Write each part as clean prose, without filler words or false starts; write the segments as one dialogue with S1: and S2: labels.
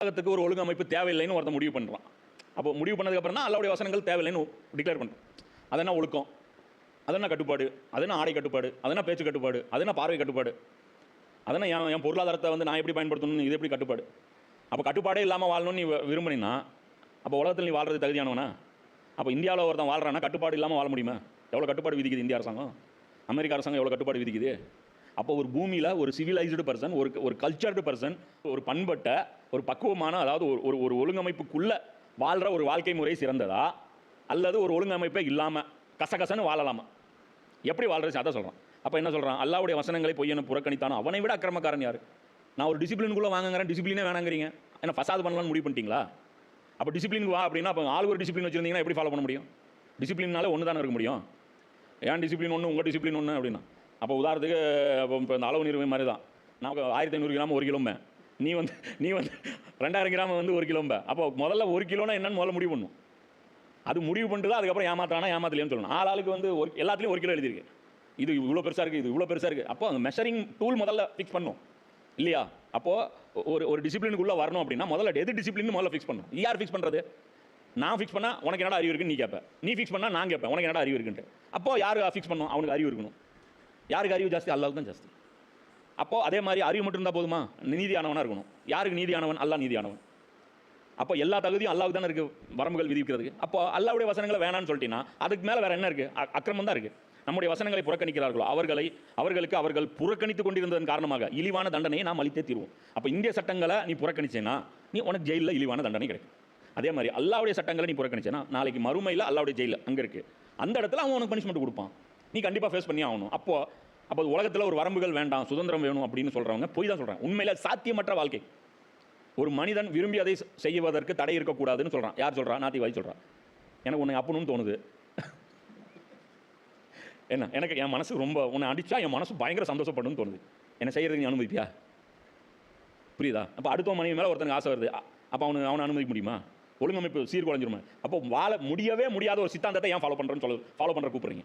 S1: உலகத்துக்கு ஒரு ஒழுங்கமைப்பு தேவையில்லைன்னு ஒருத்தன் முடிவு பண்ணுறான். அப்போ முடிவு பண்ணதுக்கப்புறம் தான் அல்லாவுடைய வசனங்கள் தேவையில்லைன்னு டிக்ளேர் பண்ணுறோம். அது என்ன ஒழுக்கம், அது என்ன கட்டுப்பாடு, அது என்ன ஆடை கட்டுப்பாடு, அது என்ன பேச்சு கட்டுப்பாடு, அது என்ன பார்வை கட்டுப்பாடு, அதனால் என் பொருளாதாரத்தை வந்து நான் எப்படி பயன்படுத்தணும்னு இது எப்படி கட்டுப்பாடு. அப்போ கட்டுப்பாடே இல்லாமல் வாழணும்னு நீ விரும்பினா அப்போ உலகத்தில் நீ வாழ்றது தகுதியானவனா? அப்போ இந்தியாவில் ஒருத்தன் வாழ்றான்னா கட்டுப்பாடு இல்லாமல் வாழ முடியுமா? எவ்வளோ கட்டுப்பாடு விதிக்குது இந்திய அரசாங்கம், அமெரிக்க அரசாங்கம் எவ்வளோ கட்டுப்பாடு விதிக்குது. அப்போ ஒரு பூமியில் ஒரு சிவிலைஸ்டு பர்சன், ஒரு கல்ச்சர்டு பர்சன், ஒரு பண்பட்ட ஒரு பக்குவமான, அதாவது ஒரு ஒரு ஒழுங்கமைப்புக்குள்ளே வாழ்கிற ஒரு வாழ்க்கை முறை சிறந்ததா, அல்லது ஒரு ஒழுங்கமைப்பே இல்லாமல் கசகசன்னு வாழலாமா? எப்படி வாழ்றது அதை சொல்கிறான். அப்போ என்ன சொல்கிறான், அல்லாவுடைய வசனங்களை பொய்யனை புறக்கணித்தானோ அவனை விட அக்கிரமக்காரன் யார்? நான் ஒரு டிசிப்ளினுக்குள்ளே வாங்குறேன், டிசிப்ளினே வேணாங்கிறீங்க, என்ன ஃபசாது பண்ணலான்னு முடிவு பண்ணிட்டீங்களா? அப்போ டிசிப்ளினுக்கு வா அப்படின்னா அப்போ ஆள் ஒரு டிசிப்ளின் வச்சுருந்தீங்கன்னா எப்படி ஃபாலோ பண்ண முடியும்? டிசிப்ளினால ஒன்று தானே இருக்க முடியும். ஏன் டிசிப்ளின் ஒன்று, உங்கள் டிசிப்ளின் ஒன்று அப்படின்னா. அப்போ உதாரணத்துக்கு இப்போ இந்த அளவு நிறுவனம் மாதிரி தான், நான் 1500 கிராம் 1 கிலோம்பேன், நீ வந்து 2000 கிராம் வந்து 1 கிலோம்பேன். அப்போ முதல்ல 1 கிலோனா என்னன்னு முதல்ல முடிவு பண்ணும். அது முடிவு பண்ணிட்டு தான் அதுக்கப்புறம் ஏமாத்தானா ஏமாத்தலையான்னு சொல்லணும். ஆளுக்கு வந்து எல்லாத்துலேயும் 1 கிலோ எழுதிருக்கு, இது இவ்வளோ பெருசாக இருக்குது, இது இவ்வளோ பெருசாக இருக்குது. அப்போ அந்த மெஷரிங் டூல் முதல்ல ஃபிக்ஸ் பண்ணும் இல்லையா? அப்போது ஒரு டிசிப்ளினுக்குள்ளே வரணும் அப்படின்னா முதல்ல எது டிசிப்ளின் முதல்ல ஃபிக்ஸ் பண்ணணும். யார் ஃபிக்ஸ் பண்ணுறது? நான் ஃபிக்ஸ் பண்ணால் உனக்கு என்னடா அறிவு இருக்குன்னு நீ கேட்பேன், நீ ஃபிக்ஸ் பண்ணால் நான் கேட்பேன் உனக்கு என்னடா அறிவு இருக்குன்ட்டு. அப்போது யார் ஃபிக்ஸ் பண்ணணும்? அவனுக்கு அறிவு இருக்கணும். யாருக்கு அறிவு ஜாஸ்தி? அல்லாஹ்வுக்கு தான் ஜாஸ்தி. அப்போது அதே மாதிரி அறிவு மட்டும் இருந்தால் போதுமா? நீதியானவனாக இருக்கணும். யாருக்கு நீதியானவன்? அல்லாஹ் நீதியானவன். அப்போ எல்லா தகுதியும் அல்லாஹ்வுக்கு தானே இருக்குது வரம்புகள் விதிக்கிறதுக்கு. அப்போ அல்லாஹ்வுடைய வசனங்களை வேணான்னு சொல்லிட்டீங்கன்னா அதுக்கு மேலே வேறு என்ன இருக்குது? அக்கிரமம் தான் இருக்குது. நம்முடைய வசனங்களை புறக்கணிக்கிறார்களோ அவர்களுக்கு அவர்கள் புறக்கணித்து கொண்டிருந்ததன் காரணமாக இழிவான தண்டனையை நாம் அளித்தே தீர்வோம். அப்போ இந்திய சட்டங்களை நீ புறக்கணிச்சேன்னா நீ உனக்கு ஜெயிலில் இழிவான தண்டனை கிடைக்கும். அதே மாதிரி அல்லாஹ்வுடைய சட்டங்களை நீ புறக்கணிச்சேன்னா நாளைக்கு மறுமையில் அல்லாஹ்வுடைய ஜெயிலில் அங்கே இருக்குது, அந்த இடத்துல அவன் உனக்கு பனிஷ்மெண்ட் கொடுப்பான், நீ கண்டிப்பாக ஃபேஸ் பண்ணி ஆகணும். அப்போ உலகத்தில் ஒரு வரம்புகள் வேண்டாம், சுதந்திரம் வேணும் அப்படின்னு சொல்கிறவங்க போய் தான் சொல்கிறாங்க. உண்மையில் சாத்தியமற்ற வாழ்க்கை. ஒரு மனிதன் விரும்பி அதை செய்வதற்கு தடை இருக்கக்கூடாதுன்னு சொல்கிறான். யார் சொல்கிறா? நாத்திகவாதி சொல்கிறான். எனக்கு உன்னை அப்பணும்னு தோணுது. என்ன, எனக்கு என் மனசு ரொம்ப உன்னை அடித்தா என் மனசு பயங்கர சந்தோஷப்படணும்னு தோணுது. என்ன செய்கிறதுக்கு நீ அனுமதிப்பியா? புரியுதா? அப்போ அடுத்த மனைவி மேலே ஒருத்தனுக்கு ஆசை வருது, அப்போ அவனை அனுமதிக்க முடியுமா? ஒழுங்கமைப்பு சீர்குலைஞ்சிருமா? அப்போ வாழ முடியவே முடியாத ஒரு சித்தாந்தத்தை ஏன் ஃபாலோ பண்ணுற கூப்பிட்றீங்க?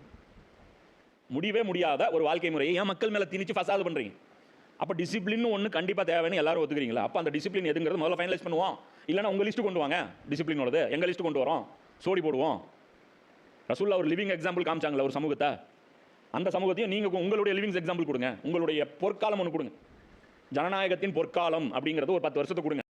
S1: முடியவே முடியாத ஒரு வாழ்க்கை முறையை ஏன் மக்கள் மேலே திணிச்சு ஃபசாது பண்ணுறீங்க? அப்போ டிசிப்ளின் ஒன்று கண்டிப்பாக தேவைன்னு எல்லாரும் ஒத்துக்கிறீங்களா? அப்போ அந்த டிசிப்ளின் எதுங்கிறது முதல்ல ஃபைனலைஸ் பண்ணுவோம். இல்லைனா உங்கள் லிஸ்ட்டு கொண்டு வாங்க, டிசிப்ளினோடது எங்கள் லிஸ்ட்டு கொண்டு வரோம், சோடி போடுவோம். ரசூலுல்லாஹ் ஒரு லிவிங் எக்ஸாம்பிள் காமிச்சாங்களே ஒரு சமூகத்தை, அந்த சமூகத்தையும் நீங்கள் உங்களுடைய லிவிங் எக்ஸாம்பிள் கொடுங்க. உங்களுடைய பொற்காலம் ஒன்று கொடுங்க, ஜனநாயகத்தின் பொற்காலம் அப்படிங்கிறது ஒரு 10 வருஷத்தை கொடுங்க.